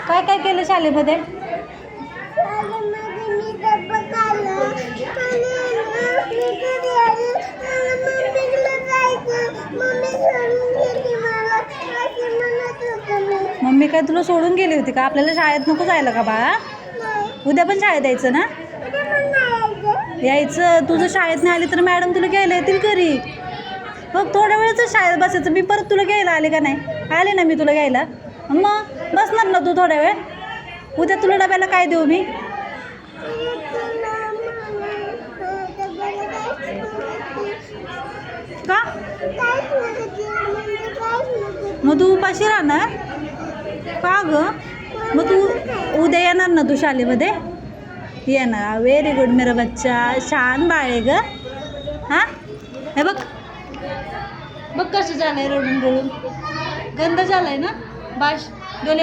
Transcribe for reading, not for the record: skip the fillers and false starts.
काय काय केलं शाळेमध्ये? मम्मी काय तुला सोडून गेली होती का? आपल्याला शाळेत नको जायला का बाळा? उद्या पण शाळेत यायचं ना? यायचं. तुझं शाळेत नाही आली तर मॅडम तुला घ्यायला येतील घरी. बघ थोड्या वेळच शाळेत बसायचं. मी परत तुला घ्यायला आले का नाही? आले ना मी तुला घ्यायला. मग बसणार ना तू थोड्या वेळ? उद्या तुला डब्याला काय देऊ मी? का? मग तू उपाशी राहणार का ग? मग तू उद्या येणार ना तू शाळेमध्ये? येणार. व्हेरी गुड मेरा बच्चा. छान बाळ आहे ग. हां हे बघ बघ कसं झालंय रडून रडून. गंध झालाय ना बाश डोले